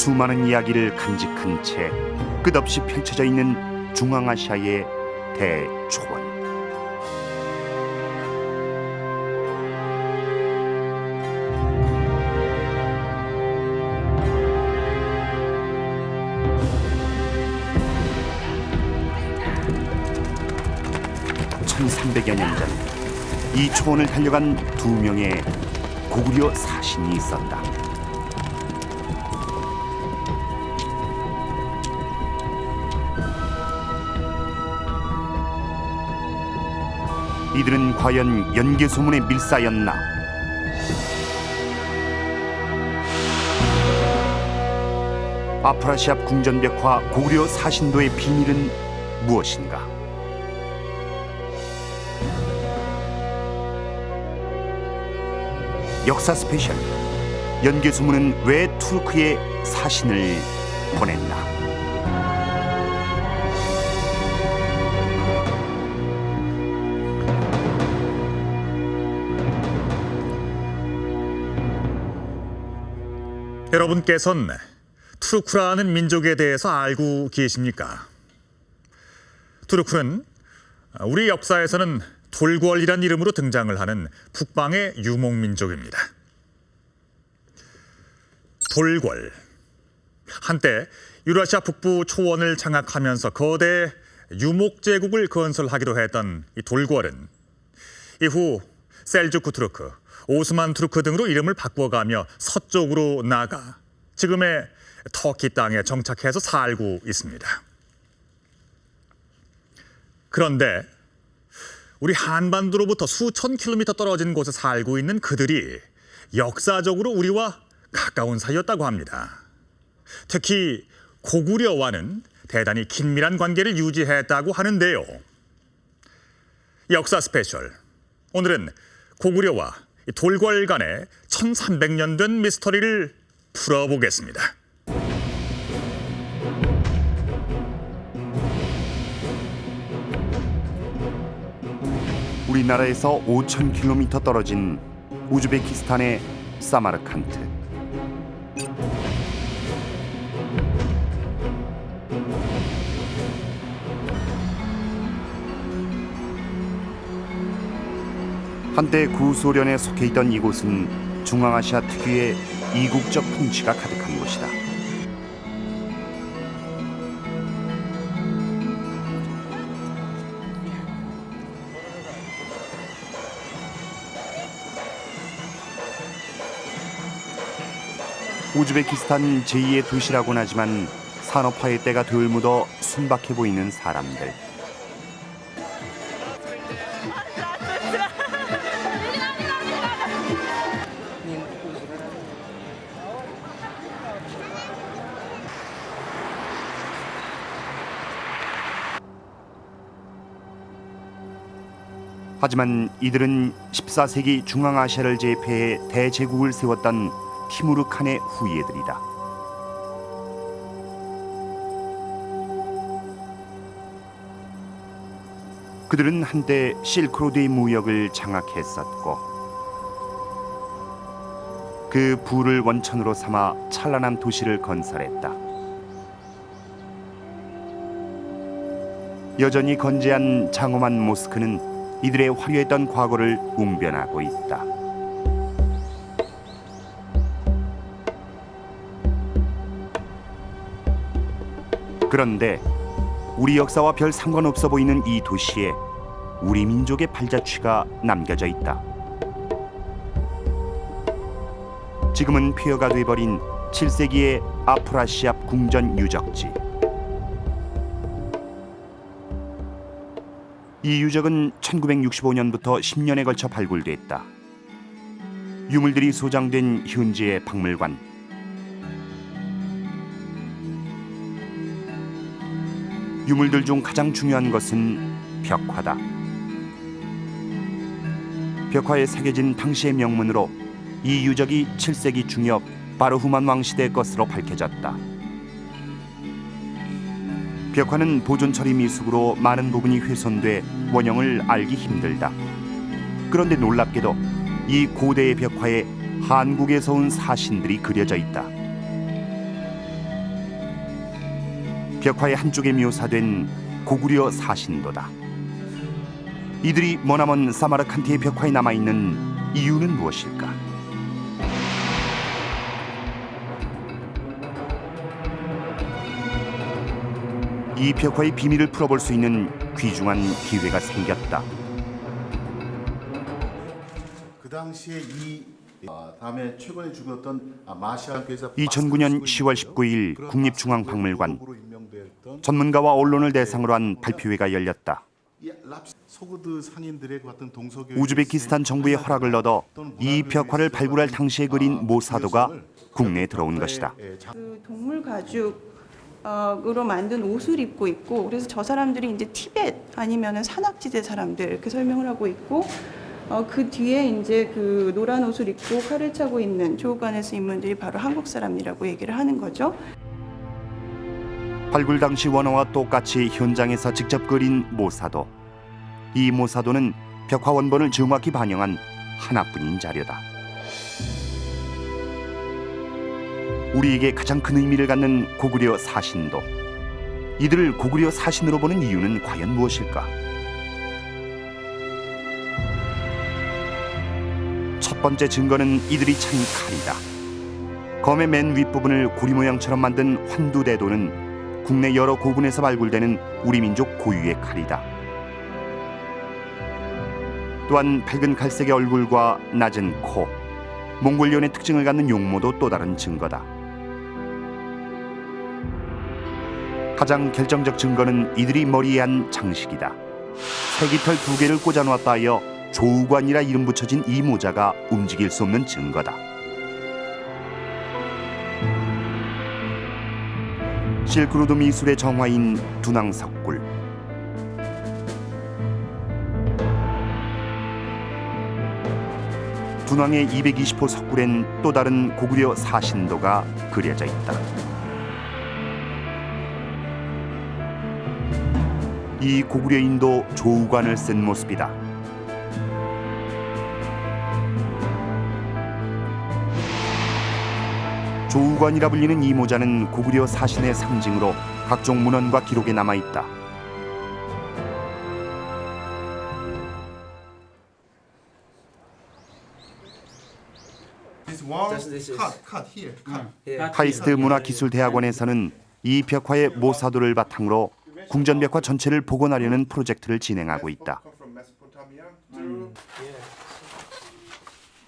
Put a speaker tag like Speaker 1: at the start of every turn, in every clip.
Speaker 1: 수많은 이야기를 간직한 채 끝없이 펼쳐져 있는 중앙아시아의 대초원. (1300여 년 전) 이 초원을 달려간 두 명의 고구려 사신이 있었다. 이들은 과연 연개소문의 밀사였나? 아프라시압 궁전벽화 고구려 사신도의 비밀은 무엇인가? 역사 스페셜. 연개소문은 왜 투르크에 사신을 보냈나?
Speaker 2: 여러분께서는 투르크라는 민족에 대해서 알고 계십니까? 투르크는 우리 역사에서는 돌궐이란 이름으로 등장을 하는 북방의 유목민족입니다. 돌궐. 한때 유라시아 북부 초원을 장악하면서 거대 유목제국을 건설하기도 했던 이 돌궐은 이후 셀주크 투르크, 오스만 투르크 등으로 이름을 바꿔가며 서쪽으로 나아가 지금의 터키 땅에 정착해서 살고 있습니다. 그런데 우리 한반도로부터 수천 킬로미터 떨어진 곳에 살고 있는 그들이 역사적으로 우리와 가까운 사이였다고 합니다. 특히 고구려와는 대단히 긴밀한 관계를 유지했다고 하는데요. 역사 스페셜. 오늘은 고구려와 돌궐 간의 1300년 된 미스터리를 풀어보겠습니다.
Speaker 1: 우리나라에서 5,000km 떨어진 우즈베키스탄의 사마르칸트. 한때 구소련에 속해 있던 이곳은 중앙아시아 특유의 이국적 풍치가 가득한 곳이다. 우즈베키스탄 제2의 도시라고는 하지만 산업화의 때가 덜 묻어 순박해 보이는 사람들. 하지만 이들은 14세기 중앙아시아를 제패해 대제국을 세웠던 티무르 칸의 후예들이다. 그들은 한때 실크로드의 무역을 장악했었고 그 부를 원천으로 삼아 찬란한 도시를 건설했다. 여전히 건재한 장엄한 모스크는 이들의 화려했던 과거를 웅변하고 있다. 그런데 우리 역사와 별 상관없어 보이는 이 도시에 우리 민족의 발자취가 남겨져 있다. 지금은 폐허가 돼버린 7세기의 아프라시압 궁전 유적지. 이 유적은 1965년부터 10년에 걸쳐 발굴됐다. 유물들이 소장된 현지의 박물관. 유물들 중 가장 중요한 것은 벽화다. 벽화에 새겨진 당시의 명문으로 이 유적이 7세기 중엽 바르후만 왕 시대의 것으로 밝혀졌다. 벽화는 보존 처리 미숙으로 많은 부분이 훼손돼 원형을 알기 힘들다. 그런데 놀랍게도 이 고대의 벽화에 한국에서 온 사신들이 그려져 있다. 벽화의 한쪽에 묘사된 고구려 사신도다. 이들이 머나먼 사마르칸트의 벽화에 남아있는 이유는 무엇일까? 이 벽화의 비밀을 풀어볼 수 있는 귀중한 기회가 생겼다.
Speaker 3: 그 당시에 다음에 최근에 죽었던 마샬 교사
Speaker 1: 2009년 10월 19일 국립중앙박물관 전문가와 언론을 대상으로 한 발표회가 열렸다.
Speaker 3: 소구드 상인들의 같은 동서교
Speaker 1: 우즈베키스탄 정부의 허락을 얻어 이 벽화를 발굴할 당시에 그린 모사도가 국내에 들어온 것이다.
Speaker 4: 그 동물 가죽으로 만든 옷을 입고 있고, 그래서 저 사람들이 이제 티벳 아니면은 산악지대 사람들 이렇게 설명을 하고 있고, 그 뒤에 이제 그 노란 옷을 입고 칼을 차고 있는 조우관에서 인물들이 바로 한국 사람이라고 얘기를 하는 거죠.
Speaker 1: 발굴 당시 원어와 똑같이 현장에서 직접 그린 모사도. 이 모사도는 벽화 원본을 정확히 반영한 하나뿐인 자료다. 우리에게 가장 큰 의미를 갖는 고구려 사신도. 이들을 고구려 사신으로 보는 이유는 과연 무엇일까? 첫 번째 증거는 이들이 찬 칼이다. 검의 맨 윗부분을 고리 모양처럼 만든 환두대도는 국내 여러 고군에서 발굴되는 우리 민족 고유의 칼이다. 또한 밝은 갈색의 얼굴과 낮은 코, 몽골연의 특징을 갖는 용모도 또 다른 증거다. 가장 결정적 증거는 이들이 머리에 한 장식이다. 새깃털 2개를 꽂아놓았다 하여 조우관이라 이름 붙여진 이 모자가 움직일 수 없는 증거다. 실크로드 미술의 정화인 둔왕석굴. 둔왕의 220호 석굴엔 또 다른 고구려 사신도가 그려져 있다. 이 고구려인도 조우관을 쓴 모습이다. 조우관이라 불리는 이 모자는 고구려 사신의 상징으로 각종 문헌과 기록에 남아있다. 카이스트 문화기술대학원에서는 이 벽화의 모사도를 바탕으로 궁전벽화 전체를 복원하려는 프로젝트를 진행하고 있다.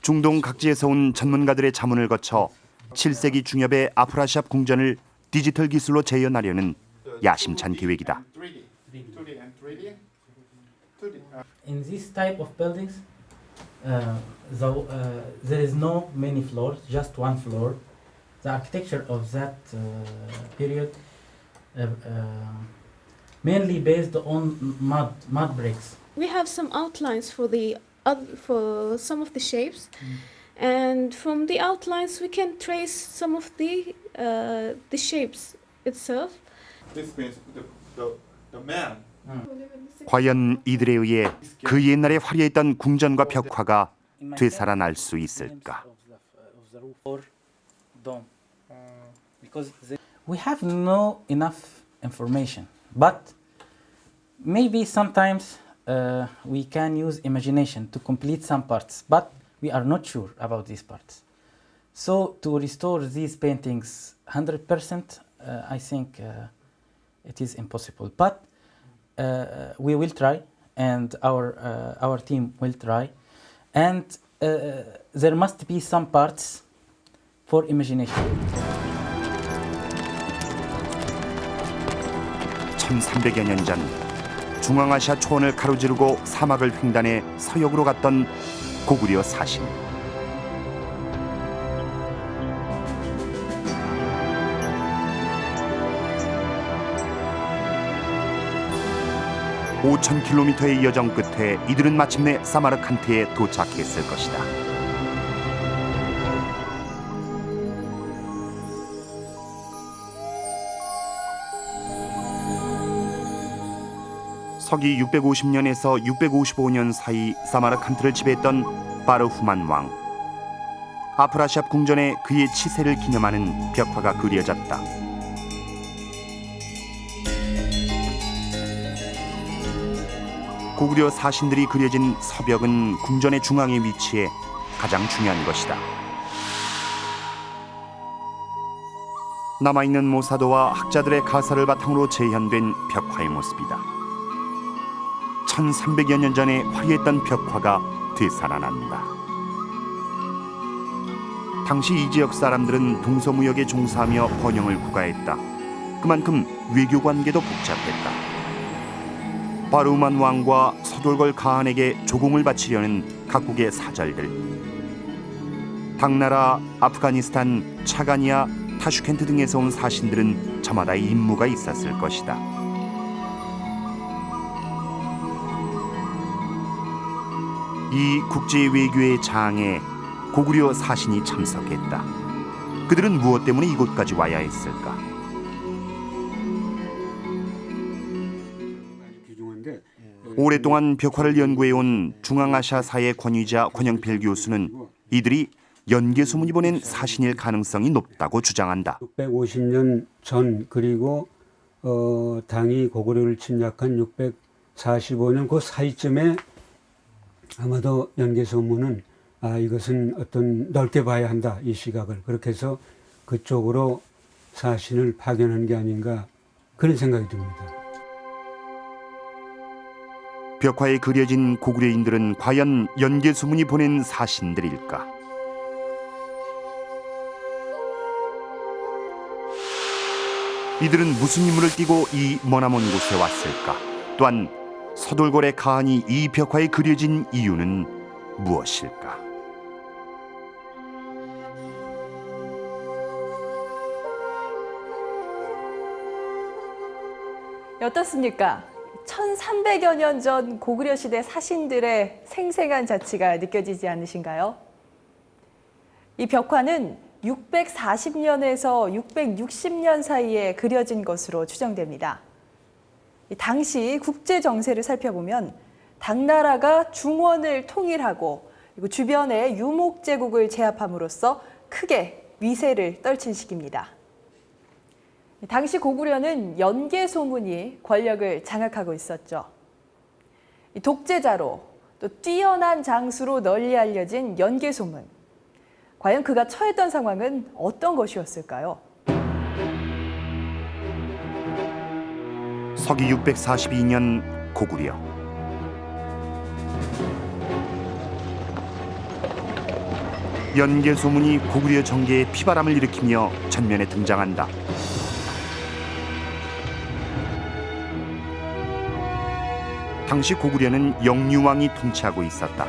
Speaker 1: 중동 각지에서 온 전문가들의 자문을 거쳐 7세기 중엽의 아프라시압 궁전을 디지털 기술로 재현하려는 야심찬 계획이다.
Speaker 5: In this type of buildings, there is no many floors, just one floor. The architecture of that period mainly based on mud bricks.
Speaker 6: We have some outlines for for some of the shapes, and from the outlines we can trace some of the shapes itself.
Speaker 3: This means the man.
Speaker 1: 과연 이들에 의해 그 옛날에 화려했던 궁전과 벽화가 되살아날 수 있을까?
Speaker 5: We have no enough information, but maybe sometimes we can use imagination to complete some parts, but we are not sure about these parts. So to restore these paintings 100%, I think it is impossible. But we will try, and our team will try, and there must be some parts for imagination.
Speaker 1: 1300여 년 전 중앙아시아 초원을 가로지르고 사막을 횡단해 서역으로 갔던 고구려 사신. (5,000km의) 여정 끝에 이들은 마침내 사마르칸트에 도착했을 것이다. 서기 650년에서 655년 사이 사마르칸트를 지배했던 바르후만 왕. 아프라시압 궁전에 그의 치세를 기념하는 벽화가 그려졌다. 고구려 사신들이 그려진 서벽은 궁전의 중앙에 위치해 가장 중요한 것이다. 남아있는 모사도와 학자들의 가사를 바탕으로 재현된 벽화의 모습이다. 1300여 년 전에 화려했던 벽화가 되살아난다. 당시 이 지역 사람들은 동서무역에 종사하며 번영을 구가했다. 그만큼 외교 관계도 복잡했다. 바르우만 왕과 서돌궐 가한에게 조공을 바치려는 각국의 사절들. 당나라, 아프가니스탄, 차가니아, 타슈켄트 등에서 온 사신들은 저마다의 임무가 있었을 것이다. 이 국제 외교의 장에 고구려 사신이 참석했다. 그들은 무엇 때문에 이곳까지 와야 했을까? 오랫동안 벽화를 연구해온 중앙아시아사의 권위자 권영필 교수는 이들이 연개소문이 보낸 사신일 가능성이 높다고 주장한다.
Speaker 7: 650년 전 그리고 당이 고구려를 침략한 645년 그 사이쯤에 아마도 연개소문은 이것은 어떤 넓게 봐야 한다, 이 시각을. 그렇게 해서 그쪽으로 사신을 파견한 게 아닌가, 그런 생각이 듭니다.
Speaker 1: 벽화에 그려진 고구려인들은 과연 연개소문이 보낸 사신들일까? 이들은 무슨 임무를 띠고 이 머나먼 곳에 왔을까? 또한 서돌궐의 가한이 이 벽화에 그려진 이유는 무엇일까?
Speaker 8: 어떻습니까? 1300여 년 전 고구려 시대 사신들의 생생한 자취가 느껴지지 않으신가요? 이 벽화는 640년에서 660년 사이에 그려진 것으로 추정됩니다. 당시 국제 정세를 살펴보면 당나라가 중원을 통일하고 그리고 주변의 유목 제국을 제압함으로써 크게 위세를 떨친 시기입니다. 당시 고구려는 연개소문이 권력을 장악하고 있었죠. 독재자로 또 뛰어난 장수로 널리 알려진 연개소문. 과연 그가 처했던 상황은 어떤 것이었을까요?
Speaker 1: 서기 642년 고구려. 연개소문이 고구려 정계에 피바람을 일으키며 전면에 등장한다. 당시 고구려는 영유왕이 통치하고 있었다.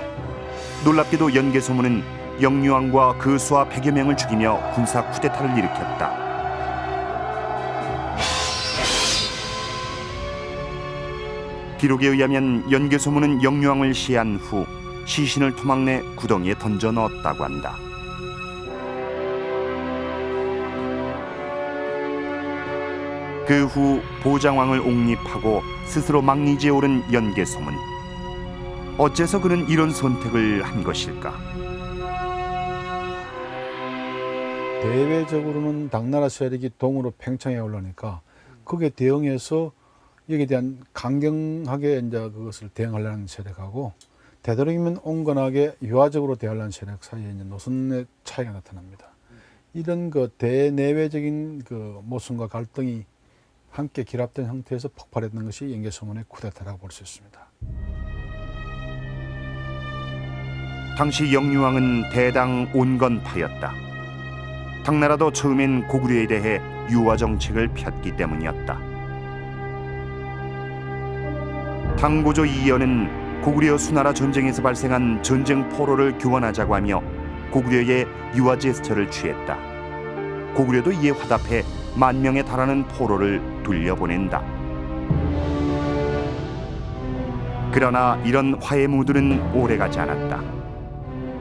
Speaker 1: 놀랍게도 연개소문은 영유왕과 그 수하 100여 명을 죽이며 군사 쿠데타를 일으켰다. 기록에 의하면 연개소문은 영유왕을 시해한 후 시신을 토막 내 구덩이에 던져 넣었다고 한다. 그 후 보장왕을 옹립하고 스스로 막리지에 오른 연개소문. 어째서 그는 이런 선택을 한 것일까?
Speaker 9: 대외적으로는 당나라 세력이 동으로 팽창해 올라오니까 거기에 대응해서 여기에 대한 강경하게 이제 그것을 대응하려는 세력하고 되도록이면 온건하게 유화적으로 대하려는 세력 사이에 이제 노선의 차이가 나타납니다. 이런 그 대내외적인 그 모순과 갈등이 함께 결합된 형태에서 폭발했던 것이 연개소문의 쿠데타라고 볼 수 있습니다.
Speaker 1: 당시 영유왕은 대당 온건파였다. 당나라도 처음엔 고구려에 대해 유화 정책을 폈기 때문이었다. 당고조 이연은 고구려 수나라 전쟁에서 발생한 전쟁 포로를 교환하자고 하며 고구려의 유화 제스처를 취했다. 고구려도 이에 화답해 10,000명에 달하는 포로를 돌려보낸다. 그러나 이런 화해 무드는 오래가지 않았다.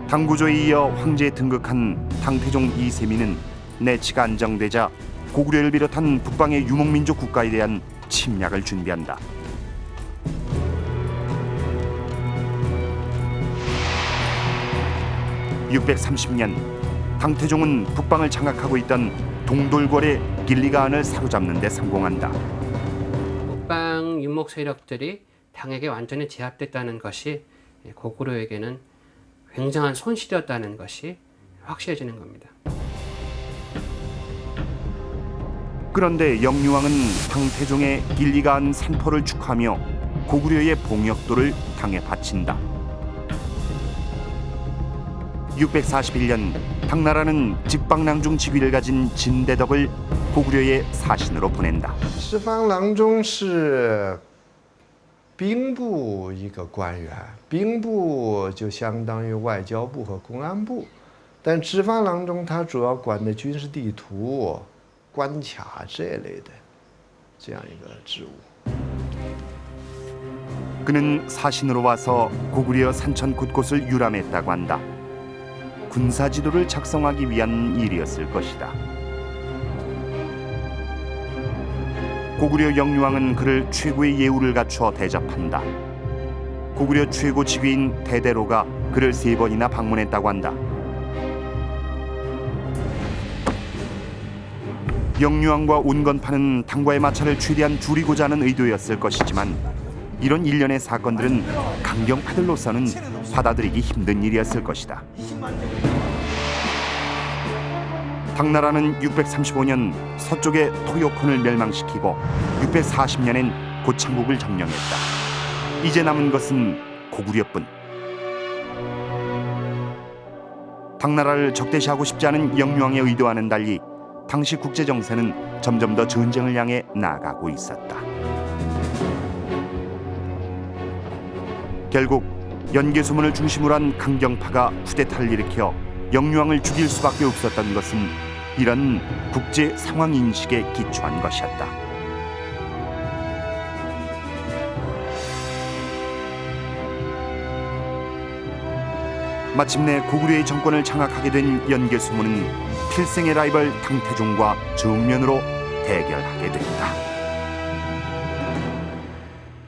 Speaker 1: 당고조에 이어 황제에 등극한 당태종 이세민은 내치가 안정되자 고구려를 비롯한 북방의 유목민족 국가에 대한 침략을 준비한다. (630년) 당태종은 북방을 장악하고 있던 동돌궐의 길리가한을 사로잡는 데 성공한다.
Speaker 10: 북방 유목 세력들이 당에게 완전히 제압됐다는 것이 고구려에게는 굉장한 손실이었다는 것이 확실해지는 겁니다.
Speaker 1: 그런데 영유왕은 당태종의 길리가한 산포를 축하하며 고구려의 봉역도를 당에 바친다. 641년 당나라는 직방랑중 직위를 가진 진대덕을 고구려의 사신으로 보낸다.
Speaker 11: 十方郎中是兵部一个官员，兵部就相当于外交部和公安部，但直方郎中他主要管的军事地图、关卡这类的这样一个职务。
Speaker 1: 그는 사신으로 와서 고구려 산천 곳곳을 유람했다고 한다. 군사 지도를 작성하기 위한 일이었을 것이다. 고구려 영유왕은 그를 최고의 예우를 갖추어 대접한다. 고구려 최고 직위인 대대로가 그를 3번이나 방문했다고 한다. 영유왕과 온건파는 당과의 마찰을 최대한 줄이고자 하는 의도였을 것이지만 이런 일련의 사건들은 강경파들로서는 받아들이기 힘든 일이었을 것이다. 당나라는 635년 서쪽의 토요콘을 멸망시키고 640년엔 고창국을 점령했다. 이제 남은 것은 고구려뿐. 당나라를 적대시하고 싶지 않은 영유왕의 의도와는 달리 당시 국제 정세는 점점 더 전쟁을 향해 나아가고 있었다. 결국 연개소문을 중심으로 한 강경파가 쿠데타를 일으켜 영유왕을 죽일 수밖에 없었던 것은 이런 국제 상황 인식에 기초한 것이었다. 마침내 고구려의 정권을 장악하게 된 연개소문은 필생의 라이벌 당태종과 정면으로 대결하게 된다.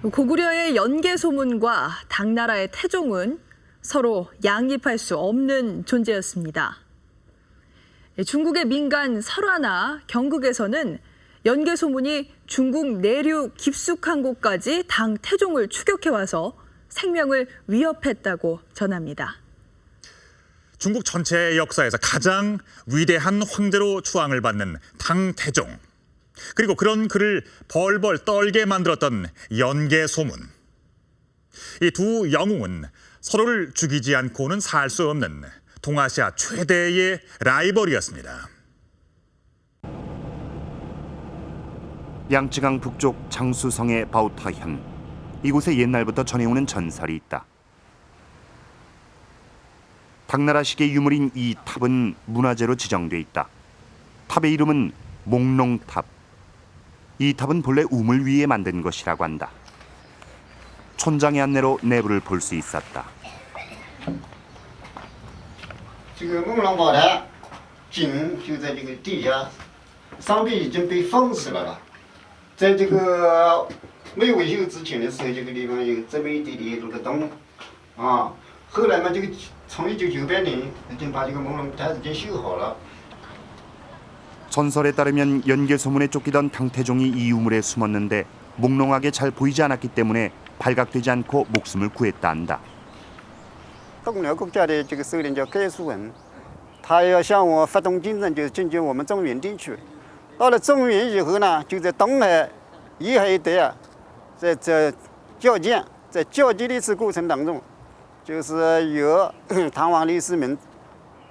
Speaker 8: 고구려의 연개소문과 당나라의 태종은 서로 양립할 수 없는 존재였습니다. 중국의 민간 설화나 경극에서는 연개소문이 중국 내륙 깊숙한 곳까지 당태종을 추격해와서 생명을 위협했다고 전합니다.
Speaker 2: 중국 전체의 역사에서 가장 위대한 황제로 추앙을 받는 당태종. 그리고 그런 그를 벌벌 떨게 만들었던 연개소문. 이 두 영웅은 서로를 죽이지 않고는 살 수 없는 동아시아 최대의 라이벌이었습니다.
Speaker 1: 양쯔강 북쪽 장수성의 바오타현. 이곳에 옛날부터 전해오는 전설이 있다. 당나라식의 유물인 이 탑은 문화재로 지정돼 있다. 탑의 이름은 몽롱탑. 이 탑은 본래 우물 위에 만든 것이라고 한다. 촌장의 안내로 내부를 볼 수 있었다.
Speaker 12: 这个孟浪宝台井就在这个地下，上边已经被封死了。在这个没维修之前的时候，这个地方有这么一点点这个洞，啊，后来嘛，这个从1998年已经把这个孟浪台已经修好了。
Speaker 1: 전설에 따르면 연개소문에 쫓기던 당태종이 이 우물에 숨었는데 몽롱하게 잘 보이지 않았기 때문에 발각되지 않고 목숨을 구했다 한다.
Speaker 12: 东辽国家的这个首领叫盖叔文，他要向我发动进征，就是进军我们中原地区。到了中原以后呢，就在东海沿海一带啊，在较劲，在较劲的这过程当中，就是有唐王李世民，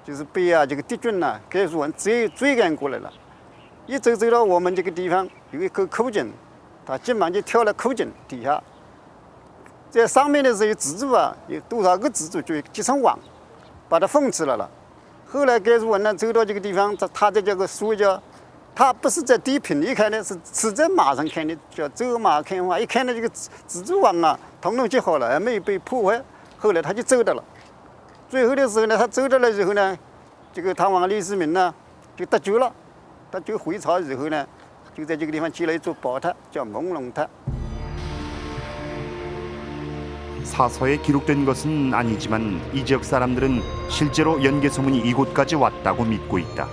Speaker 12: 就是被这个敌军呢盖叔文追赶过来了。一走到我们这个地方有一口口井，他急忙就跳到口井底下。 在上面的时候有蜘蛛啊，有多少个蜘蛛就结成网，把它封死了。后来盖叔文呢走到这个地方，他的这个书叫，他不是在地平里看的，是在马上看的，叫走马看花。一看到这个蜘蛛网啊，统统结好了，还没有被破坏。后来他就走到了。最后的时候呢，他走到了以后呢，这个唐王李世民呢就得救了。得救回朝以后呢，就在这个地方建了一座宝塔，叫朦胧塔。
Speaker 1: 사서에 기록된 것은 아니지만 이 지역 사람들은 실제로 연개소문이 이곳까지 왔다고 믿고 있다.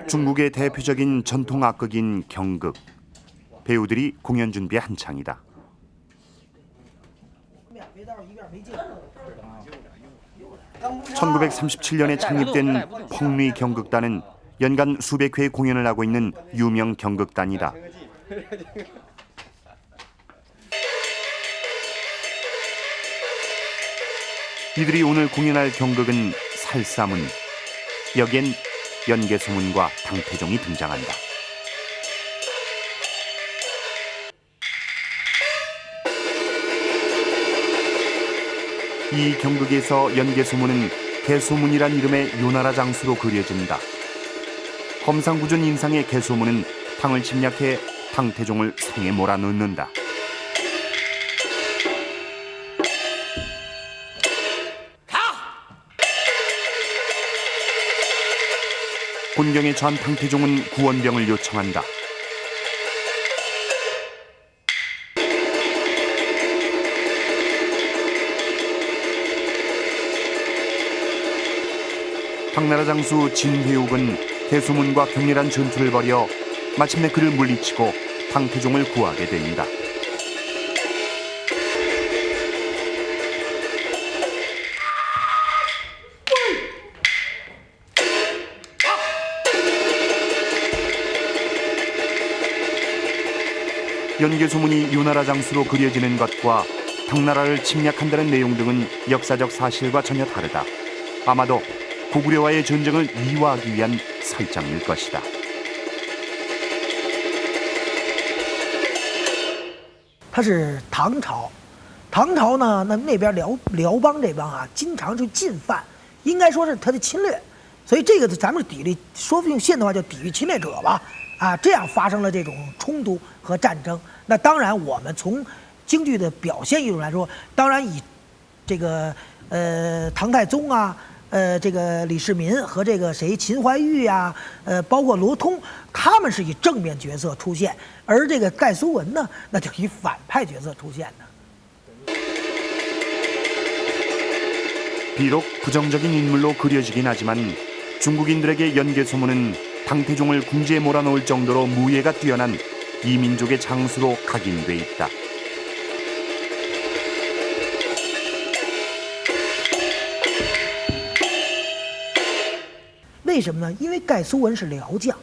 Speaker 1: 중국의 대표적인 전통 악극인 경극. 배우들이 공연 준비에 한창이다. 1937년에 창립된 펑리 경극단은 연간 수백 회의 공연을 하고 있는 유명 경극단이다. 이들이 오늘 공연할 경극은 살사문. 여기엔 연개소문과 당태종이 등장한다. 이 경극에서 연개소문은 개소문이란 이름의 요나라 장수로 그려진다. 험상궂은 인상의 개소문은 당을 침략해 당태종을 성에 몰아넣는다. 곤경에 처한 당태종은 구원병을 요청한다. 당나라 장수 진회옥은 개소문과 격렬한 전투를 벌여 마침내 그를 물리치고 당태종을 구하게 됩니다. 연개소문이 요나라 장수로 그려지는 것과 당나라를 침략한다는 내용 등은 역사적 사실과 전혀 다르다. 아마도 고구려와의 전쟁을 미화하기 위한 설정일 것이다.
Speaker 13: 它是唐朝，唐朝呢，那边辽邦这帮啊，经常去进犯，应该说是他的侵略，所以这个咱们抵御，说用现代话叫抵御侵略者吧，啊，这样发生了这种冲突和战争。那当然，我们从京剧的表现艺术来说，当然以这个唐太宗啊。这个李世民和这个谁秦怀玉呀，包括罗通，他们是以正面角色出现，而这个盖苏文呢，那就以反派角色出现的。
Speaker 1: 비록 부정적인 인물로 그려지긴 하지만 중국인들에게 연개소문은 당태종을 궁지에 몰아넣을 정도로 무예가 뛰어난 이 민족의 장수로 각인돼 있다.
Speaker 13: 为什么呢？因为盖苏文是辽将，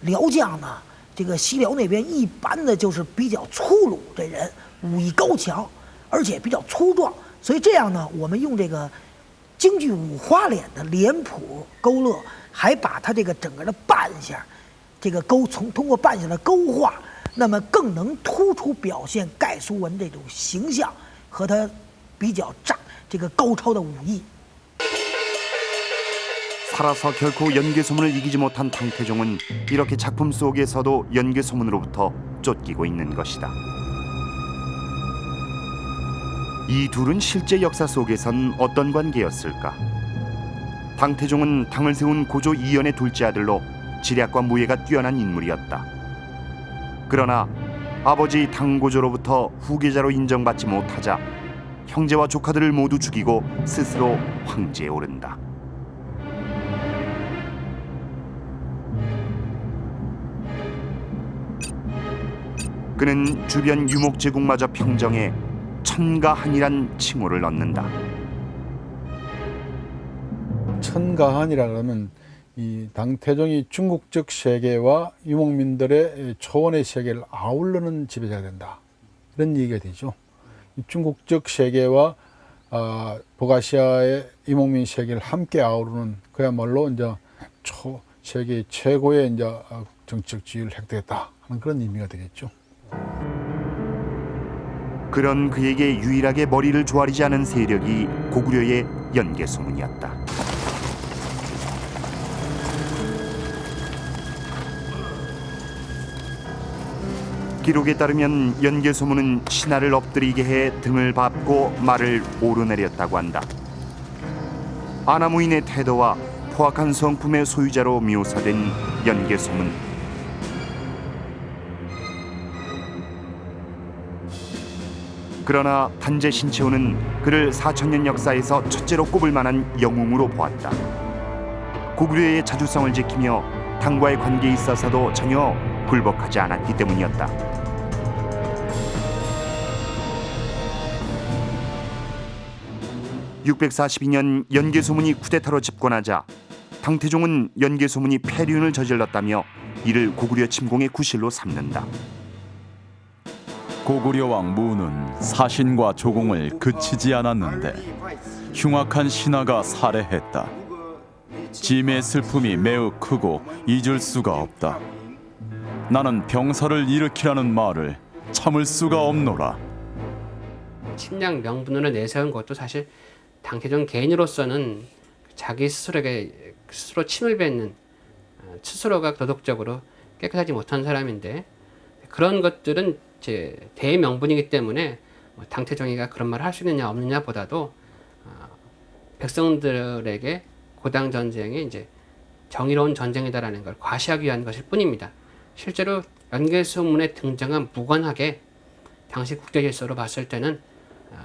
Speaker 13: 辽将呢，这个西辽那边一般的就是比较粗鲁，这人武艺高强，而且比较粗壮，所以这样呢，我们用这个京剧五花脸的脸谱勾勒，还把他这个整个的扮相，这个通过扮相的勾画，那么更能突出表现盖苏文这种形象和他比较这个高超的武艺。
Speaker 1: 살아서 결코 연개소문을 이기지 못한 당태종은 이렇게 작품 속에서도 연개소문으로부터 쫓기고 있는 것이다. 이 둘은 실제 역사 속에선 어떤 관계였을까? 당태종은 당을 세운 고조 이연의 둘째 아들로 지략과 무예가 뛰어난 인물이었다. 그러나 아버지 당고조로부터 후계자로 인정받지 못하자 형제와 조카들을 모두 죽이고 스스로 황제에 오른다. 그는 주변 유목제국마저 평정해 천가한이란 칭호를 얻는다.
Speaker 9: 천가한이라 그러면 이 당태종이 중국적 세계와 유목민들의 초원의 세계를 아울르는 지배자가 된다. 이런 얘기가 되죠. 이 중국적 세계와 북아시아의 유목민 세계를 함께 아우르는 그야말로 이제 세계 최고의 이제 정치적 지위를 획득했다 하는 그런 의미가 되겠죠.
Speaker 1: 그런 그에게 유일하게 머리를 조아리지 않은 세력이 고구려의 연개소문이었다. 기록에 따르면 연개소문은 신하를 엎드리게 해 등을 밟고 말을 오르내렸다고 한다. 아나무인의 태도와 포악한 성품의 소유자로 묘사된 연개소문. 그러나 단재 신채호는 그를 4000년 역사에서 첫째로 꼽을 만한 영웅으로 보았다. 고구려의 자주성을 지키며 당과의 관계에 있어서도 전혀 굴복하지 않았기 때문이었다. (642년) 연개소문이 쿠데타로 집권하자 당태종은 연개소문이 폐륜을 저질렀다며 이를 고구려 침공의 구실로 삼는다.
Speaker 14: 고구려 왕 무는 사신과 조공을 그치지 않았는데 흉악한 신하가 살해했다. 짐의 슬픔이 매우 크고 잊을 수가 없다. 나는 병사를 일으키라는 말을 참을 수가 없노라.
Speaker 10: 침략 명분으로 내세운 것도 사실 당태종 개인으로서는 자기 스스로에게 스스로 침을 뱉는, 스스로가 도덕적으로 깨끗하지 못한 사람인데, 그런 것들은 제 대명분이기 때문에 당태종이가 그런 말을 할 수 있느냐 없느냐 보다도 백성들에게 고당 전쟁이 이제 정의로운 전쟁이다라는 걸 과시하기 위한 것일 뿐입니다. 실제로 연개소문에 등장한 무관하게 당시 국제 질서로 봤을 때는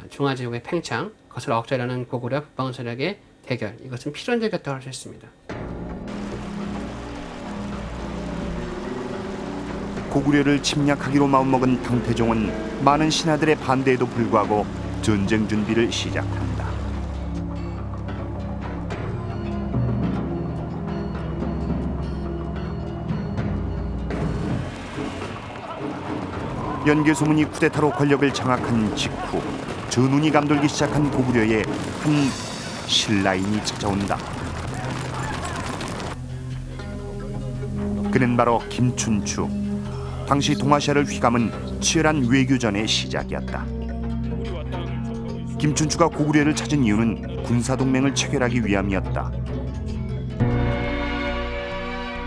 Speaker 10: 중화제국의 팽창, 그것을 억제하려는 고구려 북방 세력의 대결, 이것은 필연적이었다고 할 수 있습니다.
Speaker 1: 고구려를 침략하기로 마음먹은 당태종은 많은 신하들의 반대에도 불구하고 전쟁 준비를 시작한다. 연개소문이 쿠데타로 권력을 장악한 직후 전운이 감돌기 시작한 고구려에 한 신라인이 찾아온다. 그는 바로 김춘추. 당시 동아시아를 휘감은 치열한 외교전의 시작이었다. 김춘추가 고구려를 찾은 이유는 군사동맹을 체결하기 위함이었다.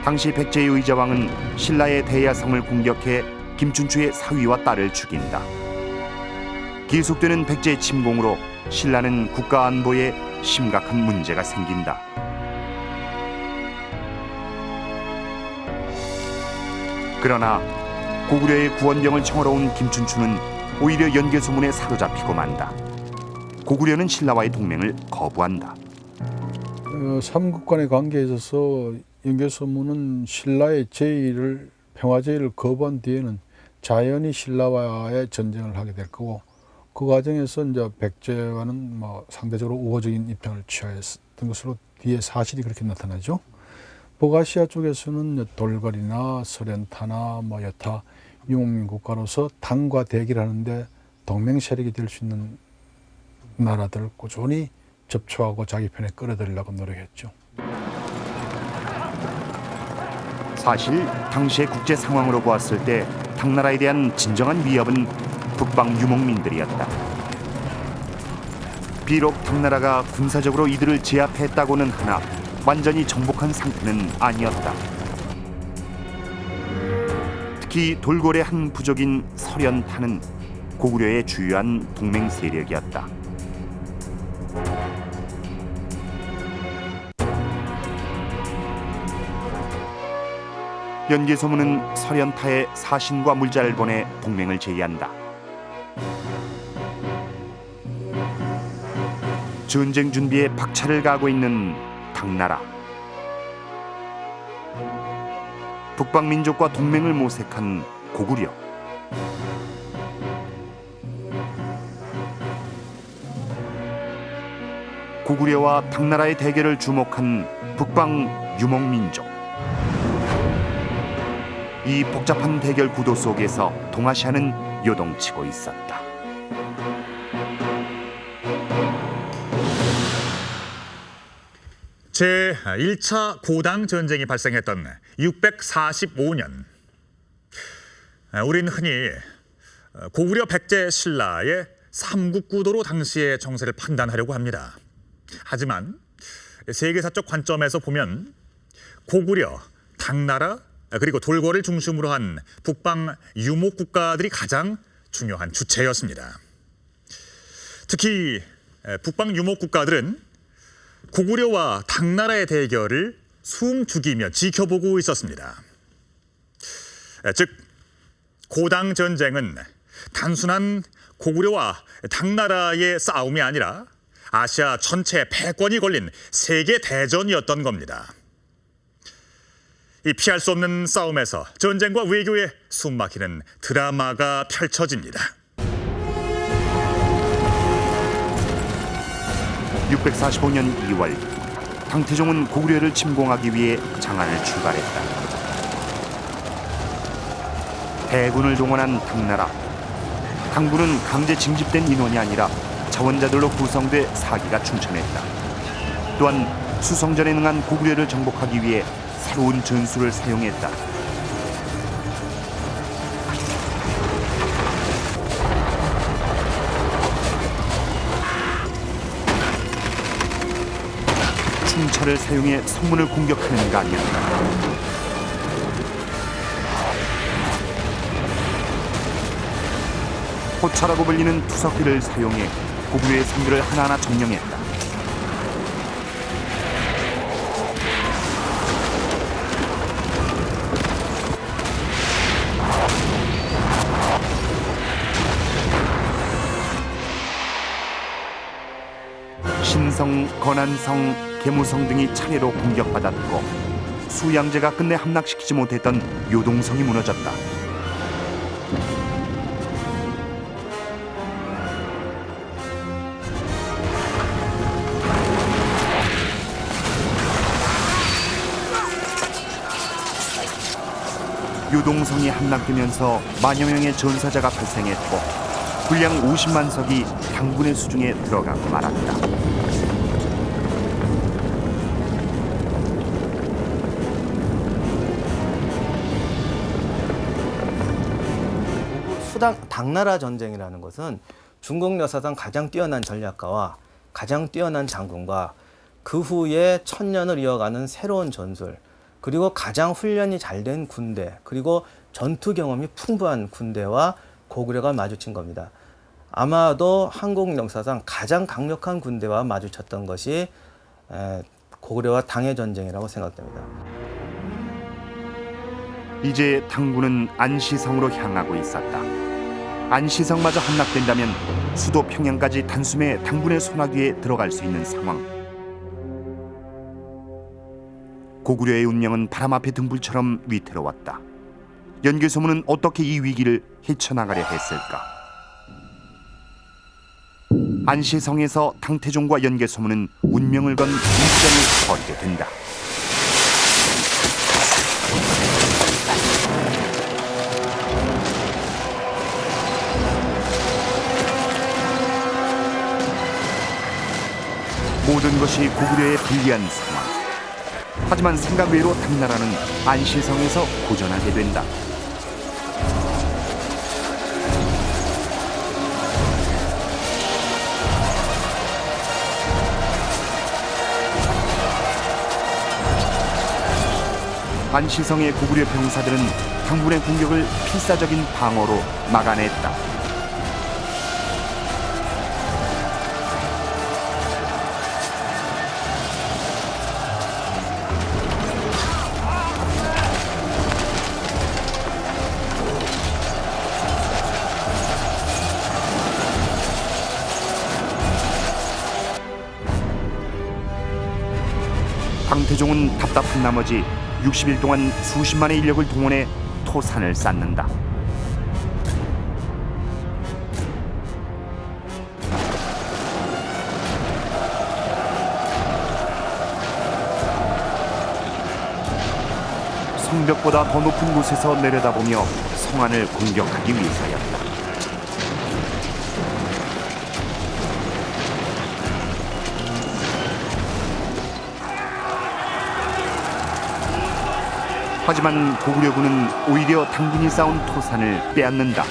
Speaker 1: 당시 백제의 의자왕은 신라의 대야성을 공격해 김춘추의 사위와 딸을 죽인다. 계속되는 백제의 침공으로 신라는 국가 안보에 심각한 문제가 생긴다. 그러나 고구려의 구원병을 청하러 온 김춘추는 오히려 연개소문에 사로잡히고 만다. 고구려는 신라와의 동맹을 거부한다.
Speaker 9: 삼국 간의 관계에 있어서 연개소문은 신라의 제의를, 평화제의를 거부한 뒤에는 자연히 신라와의 전쟁을 하게 될 거고, 그 과정에서 이제 백제와는 상대적으로 우호적인 입장을 취하였던 것으로 뒤에 사실이 그렇게 나타나죠. 북아시아 쪽에서는 돌거리나 서련타나 여타 유목민 국가로서 당과 대결하는데 동맹 세력이 될 수 있는 나라들을 꾸준히 접촉하고 자기 편에 끌어들이려고 노력했죠.
Speaker 1: 사실 당시의 국제 상황으로 보았을 때 당나라에 대한 진정한 위협은 북방 유목민들이었다. 비록 당나라가 군사적으로 이들을 제압했다고는 하나 완전히 정복한 상태는 아니었다. 특히 돌고래 한 부족인 서련타는 고구려의 주요한 동맹 세력이었다. 연개소문은 서련타에 사신과 물자를 보내 동맹을 제의한다. 전쟁 준비에 박차를 가하고 있는 당나라. 북방 민족과 동맹을 모색한 고구려. 고구려와 당나라의 대결을 주목한 북방 유목민족. 이 복잡한 대결 구도 속에서 동아시아는 요동치고 있었다.
Speaker 2: 제1차 고당 전쟁이 발생했던 645년, 우리는 흔히 고구려 백제 신라의 삼국구도로 당시의 정세를 판단하려고 합니다. 하지만 세계사적 관점에서 보면 고구려, 당나라, 그리고 돌고를 중심으로 한 북방 유목 국가들이 가장 중요한 주체였습니다. 특히 북방 유목 국가들은 고구려와 당나라의 대결을 숨죽이며 지켜보고 있었습니다. 즉 고당 전쟁은 단순한 고구려와 당나라의 싸움이 아니라 아시아 전체 패권이 걸린 세계 대전이었던 겁니다. 이 피할 수 없는 싸움에서 전쟁과 외교의 숨막히는 드라마가 펼쳐집니다.
Speaker 1: 645년 2월 당태종은 고구려를 침공하기 위해 장안을 출발했다. 대군을 동원한 당나라. 당군은 강제 징집된 인원이 아니라 자원자들로 구성돼 사기가 충천했다. 또한 수성전에 능한 고구려를 정복하기 위해 새로운 전술을 사용했다. 충차를 사용해 성문을 공격하는 거 아니었다. 호차라고 불리는 투석기를 사용해 고구려의 성들을 하나하나 점령했다. 신성, 건안성, 계무성 등이 차례로 공격받았고 수양제가 끝내 함락시키지 못했던 요동성이 무너졌다. 요동성이 함락되면서 만여 명의 전사자가 발생했고 군량 50만 석이 당군의 수중에 들어가고 말았다.
Speaker 15: 당나라 전쟁이라는 것은 중국 역사상 가장 뛰어난 전략가와 가장 뛰어난 장군과 그 후에 천년을 이어가는 새로운 전술, 그리고 가장 훈련이 잘 된 군대, 그리고 전투 경험이 풍부한 군대와 고구려가 마주친 겁니다. 아마도 한국 역사상 가장 강력한 군대와 마주쳤던 것이 고구려와 당의 전쟁이라고 생각됩니다.
Speaker 1: 이제 당군은 안시성으로 향하고 있었다. 안시성마저 함락된다면 수도 평양까지 단숨에 당군의 손아귀에 들어갈 수 있는 상황. 고구려의 운명은 바람 앞의 등불처럼 위태로웠다. 연개소문은 어떻게 이 위기를 헤쳐나가려 했을까? 안시성에서 당태종과 연개소문은 운명을 건 일전을 벌이게 된다. 모든 것이 고구려에 불리한 상황. 하지만 생각 외로 당나라는 안시성에서 고전하게 된다. 안시성의 고구려 병사들은 당군의 공격을 필사적인 방어로 막아냈다. 당태종은 답답한 나머지 60일 동안 수십만의 인력을 동원해 토산을 쌓는다. 성벽보다 더 높은 곳에서 내려다보며 성안을 공격하기 위해서였다. 하지만 고구려군은 오히려 당군이 쌓은 토산을 빼앗는다.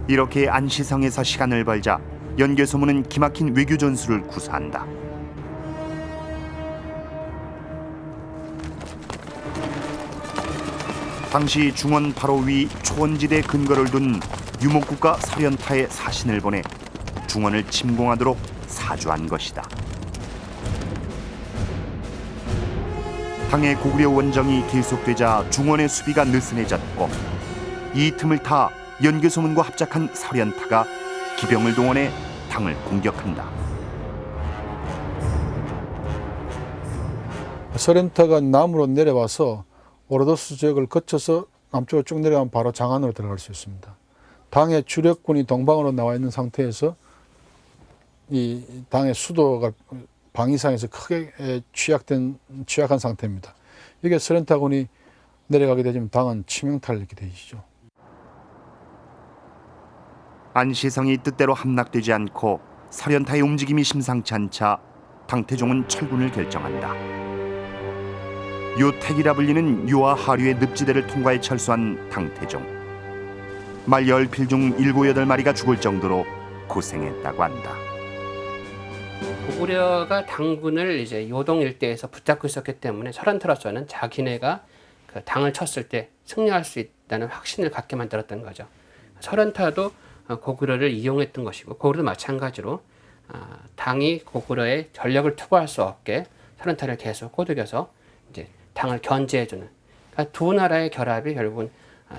Speaker 1: 이렇게 안시성에서 시간을 벌자 연개소문은 기막힌 외교 전술을 구사한다. 당시 중원 바로 위 초원지대 근거를 둔 유목국가 사련타에 사신을 보내 중원을 침공하도록 사주한 것이다. 당의 고구려 원정이 계속되자 중원의 수비가 느슨해졌고 이 틈을 타 연개소문과 합작한 설현타가 기병을 동원해 당을 공격한다.
Speaker 9: 설현타가 남으로 내려와서 오르도스 지역을 거쳐서 남쪽으로 쭉 내려가면 바로 장안으로 들어갈 수 있습니다. 당의 주력군이 동방으로 나와 있는 상태에서 이 당의 수도가 방위상에서 크게 취약한 상태입니다. 이게 설현타군이 내려가게 되면 당은 치명타를 입게 되시죠.
Speaker 1: 안시성이 뜻대로 함락되지 않고 설현타의 움직임이 심상치 않자 당태종은 철군을 결정한다. 요택이라 불리는 요하 하류의 늪지대를 통과해 철수한 당태종. 말 10필 중 7, 8마리가 죽을 정도로 고생했다고 한다.
Speaker 10: 고구려가 당군을 이제 요동 일대에서 붙잡고 있었기 때문에 설현타로서는 자기네가 그 당을 쳤을 때 승리할 수 있다는 확신을 갖게 만들었던 거죠. 설현타도 고구려를 이용했던 것이고 고구려도 마찬가지로 당이 고구려의 전력을 투구할 수 없게 설현타를 계속 꼬드겨서 이제 당을 견제해주는, 그러니까 두 나라의 결합이 결국은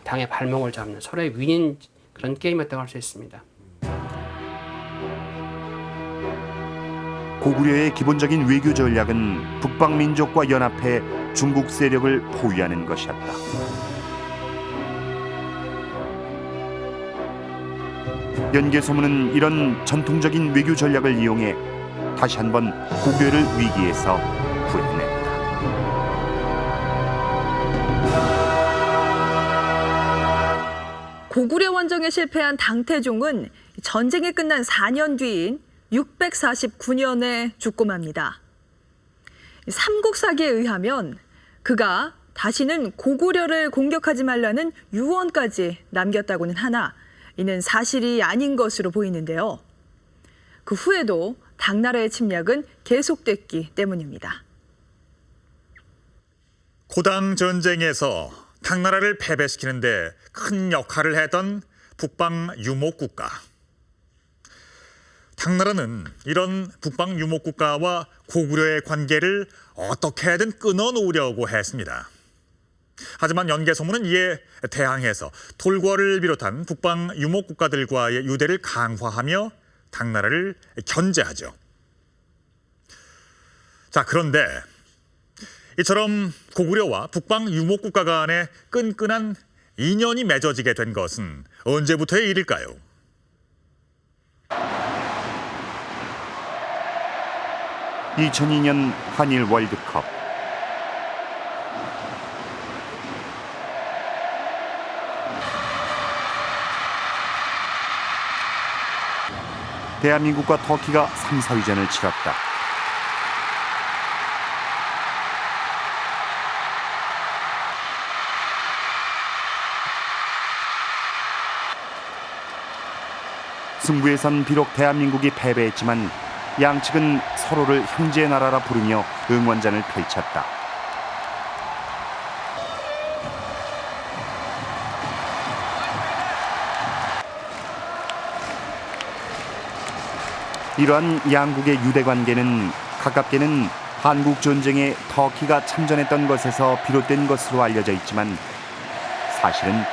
Speaker 10: 당의 발목을 잡는 서로의 윈인 그런 게임이었다고 할 수 있습니다.
Speaker 1: 고구려의 기본적인 외교 전략은 북방 민족과 연합해 중국 세력을 포위하는 것이었다. 연개소문은 이런 전통적인 외교 전략을 이용해 다시 한번 고구려를 위기에서 구해냈다.
Speaker 8: 고구려 원정에 실패한 당태종은 전쟁이 끝난 4년 뒤인 649년에 죽고 맙니다. 삼국사기에 의하면 그가 다시는 고구려를 공격하지 말라는 유언까지 남겼다고는 하나 이는 사실이 아닌 것으로 보이는데요. 그 후에도 당나라의 침략은 계속됐기 때문입니다.
Speaker 2: 고당 전쟁에서 당나라를 패배시키는 데 큰 역할을 했던 북방 유목국가. 당나라는 이런 북방 유목국가와 고구려의 관계를 어떻게든 끊어놓으려고 했습니다. 하지만 연개소문은 이에 대항해서 돌궐을 비롯한 북방 유목국가들과의 유대를 강화하며 당나라를 견제하죠. 자, 그런데 이처럼 고구려와 북방 유목국가 간의 끈끈한 인연이 맺어지게 된 것은 언제부터의 일일까요?
Speaker 1: (2002년) 한일 월드컵. 대한민국과 터키가 3, 4위전을 치렀다. 승부에선 비록 대한민국이 패배했지만 양측은 서로를 형제 나라라 부르며 응원전을 펼쳤다. 이러한 양국의 유대 관계는 가깝게는 한국 전쟁에 터키가 참전했던 것에서 비롯된 것으로 알려져 있지만 사실은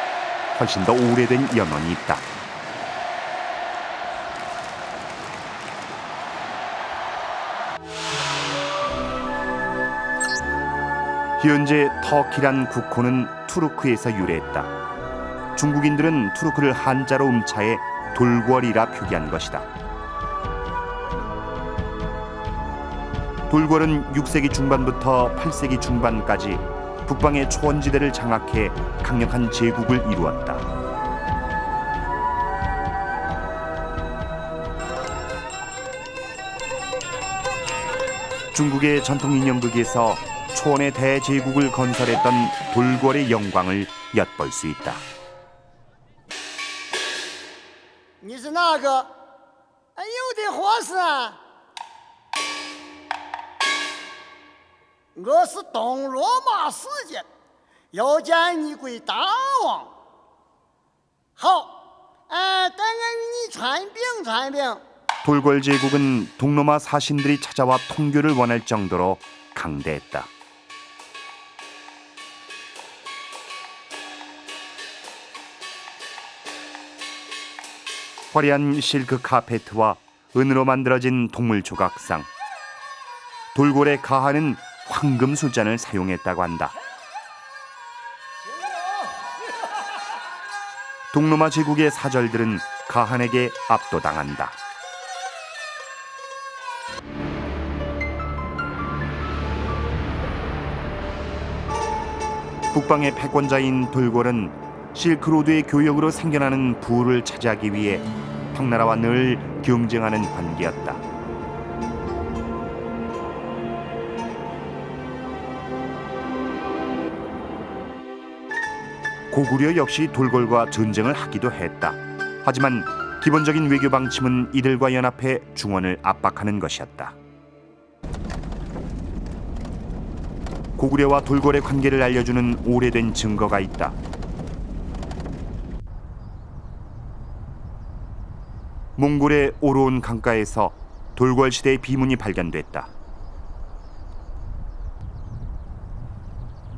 Speaker 1: 훨씬 더 오래된 연원이 있다. 현재 터키란 국호는 투르크에서 유래했다. 중국인들은 투르크를 한자로 음차해 돌궐이라 표기한 것이다. 돌궐은 6세기 중반부터 8세기 중반까지 북방의 초원지대를 장악해 강력한 제국을 이루었다. 중국의 전통 인형극에서 초원의 대제국을 건설했던 돌궐의 영광을 엿볼 수 있다.
Speaker 16: 你是那个？哎，有的话是啊，我是东罗马世界，要见你归大王。好，等我与你传禀传禀。
Speaker 1: 돌궐 제국은 동로마 사신들이 찾아와 통교를 원할 정도로 강대했다. 화려한 실크 카페트와 은으로 만들어진 동물 조각상, 돌고래 가한은 황금 술잔을 사용했다고 한다. 동로마 제국의 사절들은 가한에게 압도당한다. 북방의 패권자인 돌궐은 실크로드의 교역으로 생겨나는 부를 차지하기 위해 당나라와 늘 경쟁하는 관계였다. 고구려 역시 돌궐과 전쟁을 하기도 했다. 하지만 기본적인 외교 방침은 이들과 연합해 중원을 압박하는 것이었다. 고구려와 돌궐의 관계를 알려주는 오래된 증거가 있다. 몽골의 오로온 강가에서 돌궐 시대의 비문이 발견됐다.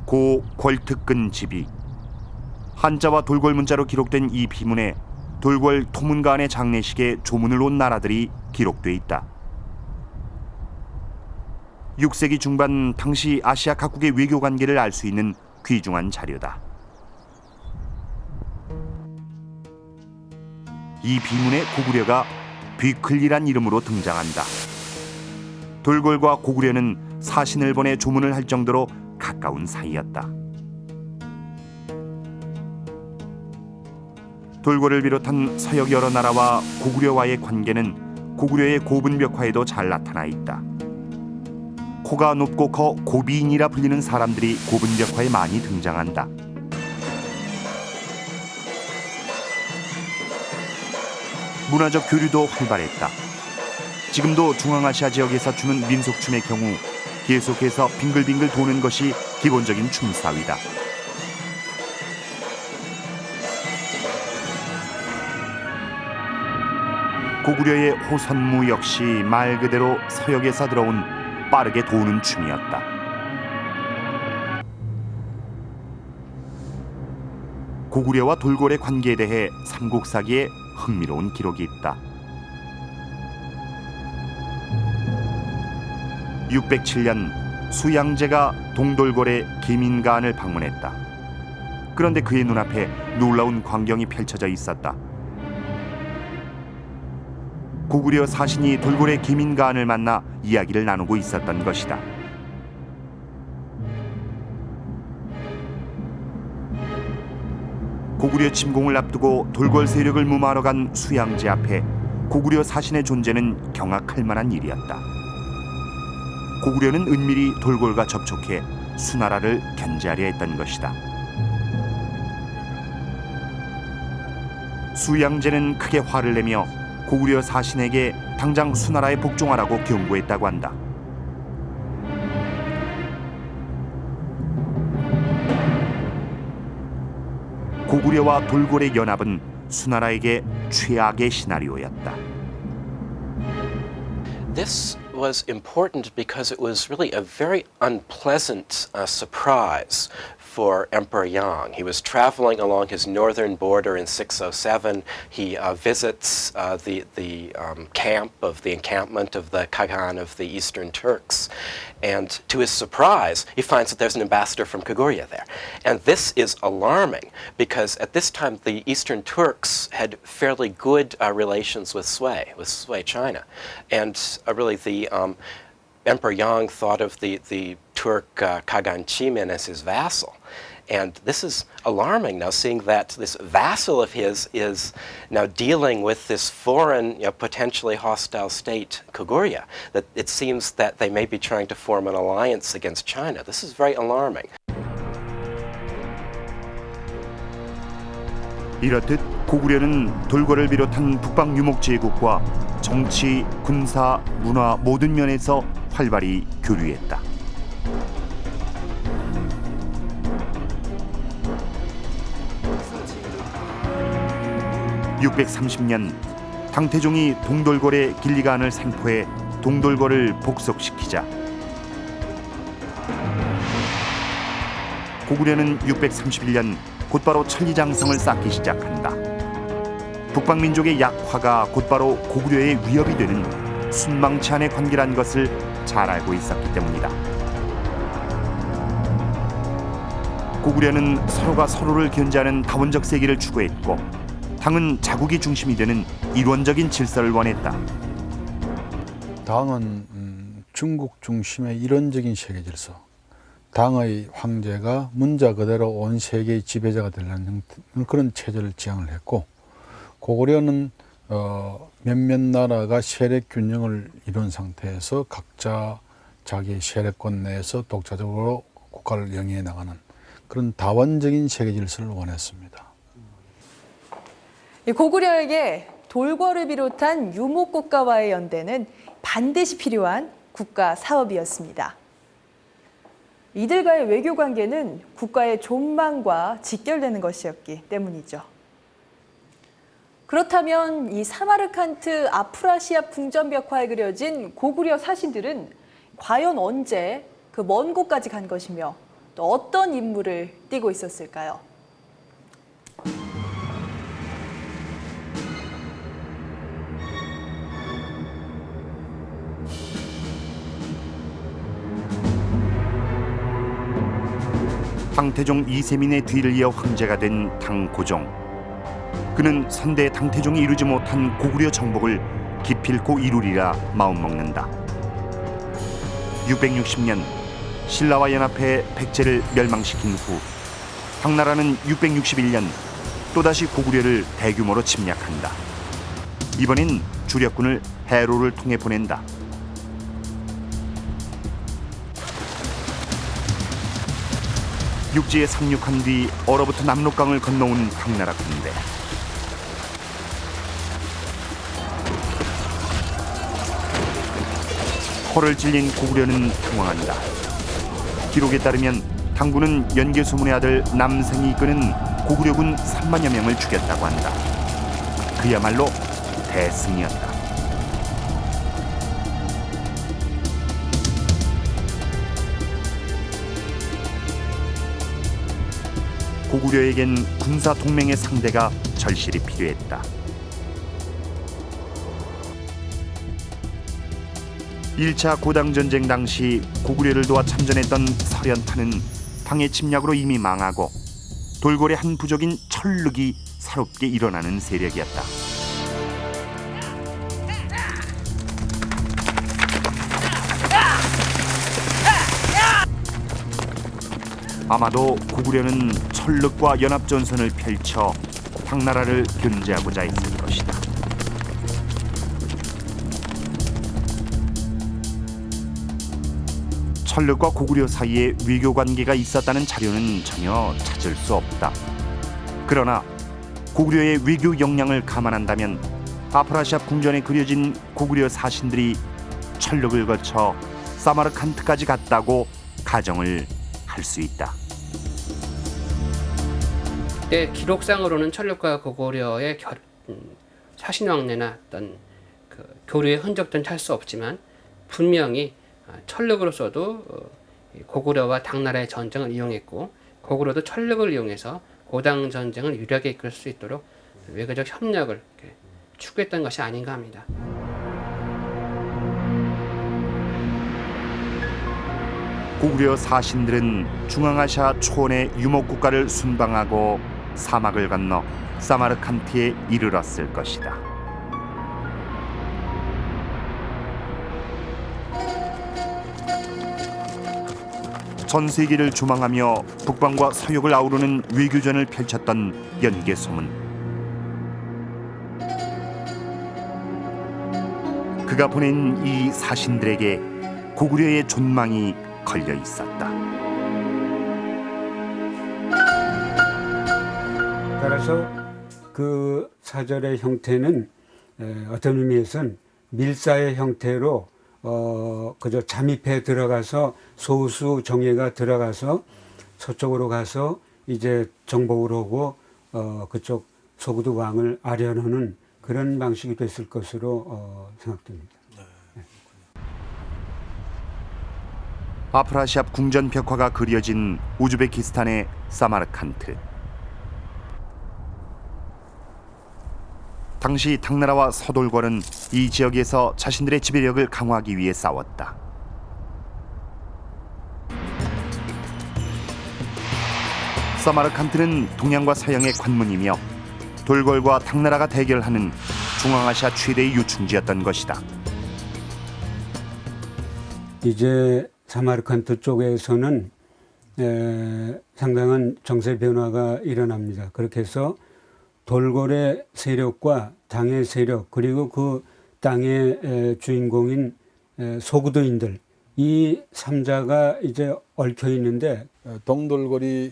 Speaker 1: 고 궐특근 집이 한자와 돌궐 문자로 기록된 이 비문에 돌궐 토문간의 장례식에 조문을 온 나라들이 기록돼 있다. 6세기 중반 당시 아시아 각국의 외교 관계를 알 수 있는 귀중한 자료다. 이 비문에 고구려가 비클리란 이름으로 등장한다. 돌궐과 고구려는 사신을 보내 조문을 할 정도로 가까운 사이였다. 돌궐을 비롯한 서역 여러 나라와 고구려와의 관계는 고구려의 고분벽화에도 잘 나타나 있다. 코가 높고 커 고비인이라 불리는 사람들이 고분벽화에 많이 등장한다. 문화적 교류도 활발했다. 지금도 중앙아시아 지역에서 추는 민속춤의 경우 계속해서 빙글빙글 도는 것이 기본적인 춤사위다. 고구려의 호선무 역시 말 그대로 서역에서 들어온 빠르게 도는 춤이었다. 고구려와 돌궐의 관계에 대해 삼국사기에 흥미로운 기록이 있다. 607년 수양제가 동돌궐의 계민가안을 방문했다. 그런데 그의 눈앞에 놀라운 광경이 펼쳐져 있었다. 고구려 사신이 돌궐의 계민가안을 만나 이야기를 나누고 있었던 것이다. 고구려 침공을 앞두고 돌궐 세력을 무마하러 간 수양제 앞에 고구려 사신의 존재는 경악할 만한 일이었다. 고구려는 은밀히 돌궐과 접촉해 수나라를 견제하려 했던 것이다. 수양제는 크게 화를 내며 고구려 사신에게 당장 수나라에 복종하라고 경고했다고 한다. 고구려와 돌궐의 연합은 수나라에게 최악의 시나리오였다.
Speaker 17: This was important because it was really a very unpleasant surprise for Emperor Yang. He was traveling along his northern border in 607. He visits the camp of the encampment of the Khagan of the Eastern Turks. And to his surprise, he finds that there's an ambassador from Kogurya there. And this is alarming because at this time the Eastern Turks had fairly good relations with Sui China. And really the Emperor Yang thought of the Turk Khagan Chimin as his vassal. And this is alarming now, seeing that this vassal of his is now dealing with this foreign, potentially hostile state, Kogurya, that it seems that they may be trying to form an alliance against China. This is very alarming.
Speaker 1: 이렇듯 고구려는 돌궐을 비롯한 북방 유목 제국과 정치, 군사, 문화 모든 면에서 활발히 교류했다. 630년 당태종이 동돌궐의 길리가안을 생포해 동돌궐을 복속시키자 고구려는 631년 곧바로 천리장성을 쌓기 시작한다. 북방민족의 약화가 곧바로 고구려의 위협이 되는 순망치 않은 관계란 것을 잘 알고 있었기 때문이다. 고구려는 서로가 서로를 견제하는 다원적 세계를 추구했고 당은 자국이 중심이 되는 일원적인 질서를 원했다.
Speaker 9: 당은 중국 중심의 일원적인 세계 질서, 당의 황제가 문자 그대로 온 세계의 지배자가 되려는 그런 체제를 지향을 했고, 고구려는 몇몇 나라가 세력 균형을 이룬 상태에서 각자 자기 세력권 내에서 독자적으로 국가를 영위해 나가는 그런 다원적인 세계 질서를 원했습니다.
Speaker 8: 고구려에게 돌궐을 비롯한 유목국가와의 연대는 반드시 필요한 국가 사업이었습니다. 이들과의 외교 관계는 국가의 존망과 직결되는 것이었기 때문이죠. 그렇다면 이 사마르칸트 아프라시아 궁전벽화에 그려진 고구려 사신들은 과연 언제 그 먼 곳까지 간 것이며 또 어떤 임무를 띠고 있었을까요?
Speaker 1: 당태종 이세민의 뒤를 이어 황제가 된 당고종. 그는 선대 당태종이 이루지 못한 고구려 정복을 기필코 이루리라 마음먹는다. 660년 신라와 연합해 백제를 멸망시킨 후 당나라는 661년 또다시 고구려를 대규모로 침략한다. 이번엔 주력군을 해로를 통해 보낸다. 육지에 상륙한 뒤 얼어붙은 남록강을 건너온 당나라 군대. 허를 찔린 고구려는 당황한다. 기록에 따르면 당군은 연개소문의 아들 남생이 이끄는 고구려군 3만여 명을 죽였다고 한다. 그야말로 대승이었다. 고구려에겐 군사 동맹의 상대가 절실히 필요했다. (1차) 고당전쟁 당시 고구려를 도와 참전했던 설현타는 당의 침략으로 이미 망하고 돌궐의 한 부족인 철륵이 새롭게 일어나는 세력이었다. 아마도 고구려는 철륵과 연합전선을 펼쳐 당나라를 견제하고자 했을 것이다. 철륵과 고구려 사이에 외교 관계가 있었다는 자료는 전혀 찾을 수 없다. 그러나 고구려의 외교 역량을 감안한다면 아프라시아 궁전에 그려진 고구려 사신들이 철륵을 거쳐 사마르칸트까지 갔다고 가정을 할 수 있다.
Speaker 10: 그때 기록상으로는 철륵과 고구려의 사신 왕래나 어떤 그 교류의 흔적들은 찾을 수 없지만 분명히 철륵으로서도 고구려와 당나라의 전쟁을 이용했고 고구려도 철륵을 이용해서 고당 전쟁을 유리하게 이끌 수 있도록 외교적 협력을 추구했던 것이 아닌가 합니다.
Speaker 1: 고구려 사신들은 중앙아시아 초원의 유목국가를 순방하고 사막을 건너 사마르칸트에 이르렀을 것이다. 전 세계를 조망하며 북방과 서역을 아우르는 외교전을 펼쳤던 연개소문. 그가 보낸 이 사신들에게 고구려의 존망이 걸려 있었다.
Speaker 7: 따라서 그 사절의 형태는 어떤 의미에서는 밀사의 형태로 그저 잠입해 들어가서 소수 정예가 들어가서 서쪽으로 가서 이제 정복을 하고 그쪽 소구드 왕을 아련하는 그런 방식이 됐을 것으로 생각됩니다.
Speaker 1: 아프라시아 궁전 벽화가 그려진 우즈베키스탄의 사마르칸트. 당시 당나라와 서돌궐은 이 지역에서 자신들의 지배력을 강화하기 위해 싸웠다. 사마르칸트는 동양과 서양의 관문이며 돌궐과 당나라가 대결하는 중앙아시아 최대의 요충지였던 것이다.
Speaker 7: 이제 사마르칸트 쪽에서는 상당한 정세 변화가 일어납니다. 그렇게 해서 돌궐의 세력과 당의 세력 그리고 그 땅의 주인공인 소구도인들 이 3자가 이제 얽혀 있는데
Speaker 9: 동돌궐이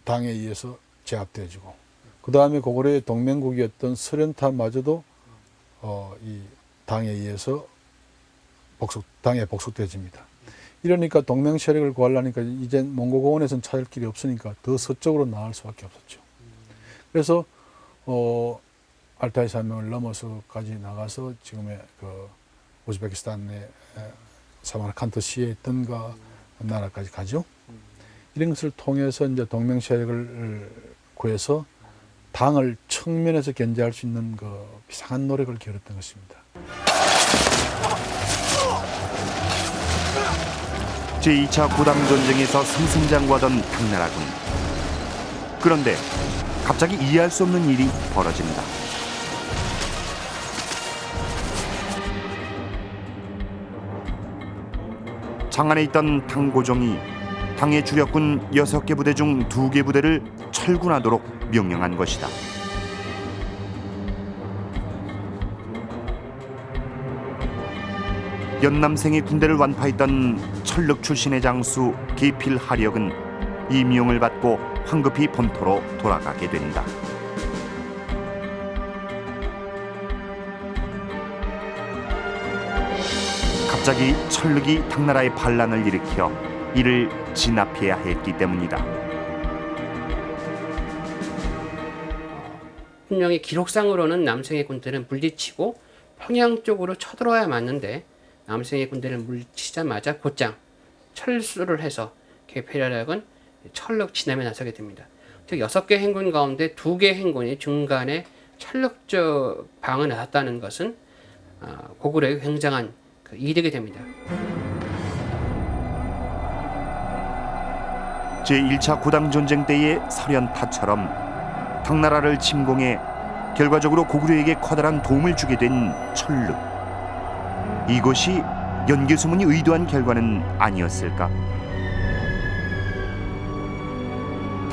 Speaker 9: 당에 의해서 제압되어지고 그 다음에 고구려의 동맹국이었던 서련타마저도 이 당에 의해서 당에 복속되어집니다. 이러니까 동맹 세력을 구하려니까 이제 몽고공원에서는 찾을 길이 없으니까 더 서쪽으로 나갈 수밖에 없었죠. 그래서 알타이 산맥을 넘어서까지 나가서 지금의 그 우즈베키스탄의 사마르칸트시에 있던 그 나라까지 가죠. 이런 것을 통해서 이제 동맹 세력을 구해서 당을 측면에서 견제할 수 있는 그 비상한 노력을 기울였던 것입니다.
Speaker 1: 제2차 구당전쟁에서 승승장구하던 당나라군. 그런데 갑자기 이해할 수 없는 일이 벌어집니다. 장안에 있던 당고종이 당의 주력군 6개 부대 중 2개 부대를 철군하도록 명령한 것이다. 연남생의 군대를 완파했던 철륵 출신의 장수 계필하력은 이 명을 받고 황급히 본토로 돌아가게 된다. 갑자기 철륵이 당나라의 반란을 일으켜 이를 진압해야 했기 때문이다.
Speaker 10: 분명히 기록상으로는 남성의 군대는 물리치고 평양 쪽으로 쳐들어야 맞는데 남성의 군대를 물리치자마자 곧장 철수를 해서 계필하력은 철륵 진압에 나서게 됩니다. 즉 6개 행군 가운데 2개 행군이 중간에 철륵적 방을 나섰다는 것은 고구려의 굉장한 그 이득이 됩니다.
Speaker 1: 제1차 구당전쟁 때의 설현타처럼 당나라를 침공해 결과적으로 고구려에게 커다란 도움을 주게 된 철륵. 이것이 연개소문이 의도한 결과는 아니었을까?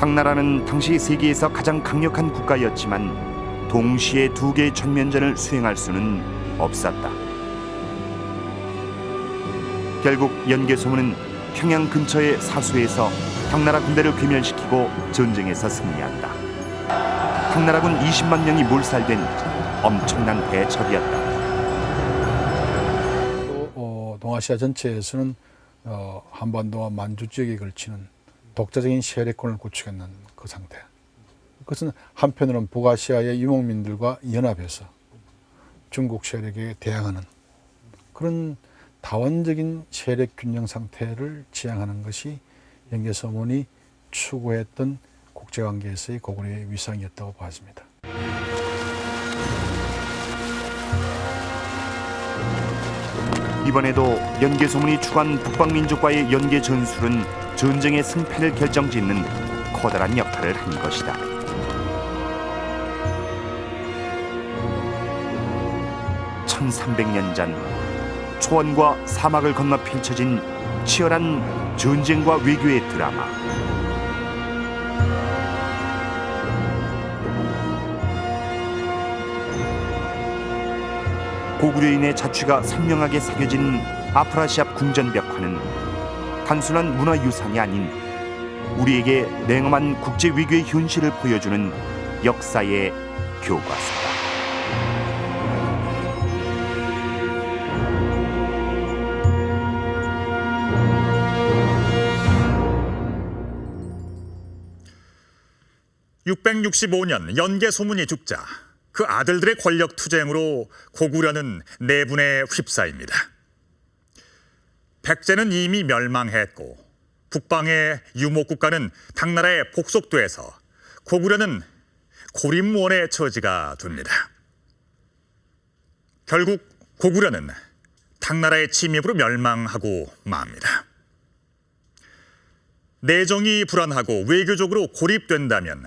Speaker 1: 당나라는 당시 세계에서 가장 강력한 국가였지만 동시에 2개의 전면전을 수행할 수는 없었다. 결국 연개소문은 평양 근처의 사수에서 당나라 군대를 괴멸시키고 전쟁에서 승리한다. 당나라군 20만 명이 몰살된 엄청난 대첩이었다.
Speaker 9: 또 동아시아 전체에서는 한반도와 만주 지역에 걸치는 독자적인 세력권을 구축했는 그 상태. 그것은 한편으로는 북아시아의 유목민들과 연합해서 중국 세력에 대항하는 그런 다원적인 세력 균형 상태를 지향하는 것이 연개소문이 추구했던 국제관계에서의 고구려의 위상이었다고 보았습니다.
Speaker 1: 이번에도 연개소문이 추구한 북방민족과의 연계 전술은 전쟁의 승패를 결정짓는 커다란 역할을 한 것이다. (1300년) 전 초원과 사막을 건너 펼쳐진 치열한 전쟁과 외교의 드라마. 고구려인의 자취가 선명하게 새겨진 아프라시압 궁전벽화는 단순한 문화유산이 아닌 우리에게 냉엄한 국제 외교의 현실을 보여주는 역사의 교과서다.
Speaker 2: (665년) 연개소문이 죽자 그 아들들의 권력 투쟁으로 고구려는 내분에 휩싸입니다. 백제는 이미 멸망했고 북방의 유목국가는 당나라에 복속돼서 고구려는 고립무원의 처지가 됩니다. 결국 고구려는 당나라의 침입으로 멸망하고 맙니다. 내정이 불안하고 외교적으로 고립된다면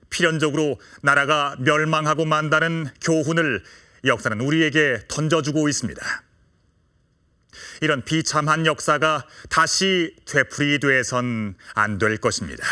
Speaker 2: 필연적으로 나라가 멸망하고 만다는 교훈을 역사는 우리에게 던져주고 있습니다. 이런 비참한 역사가 다시 되풀이돼선 안 될 것입니다.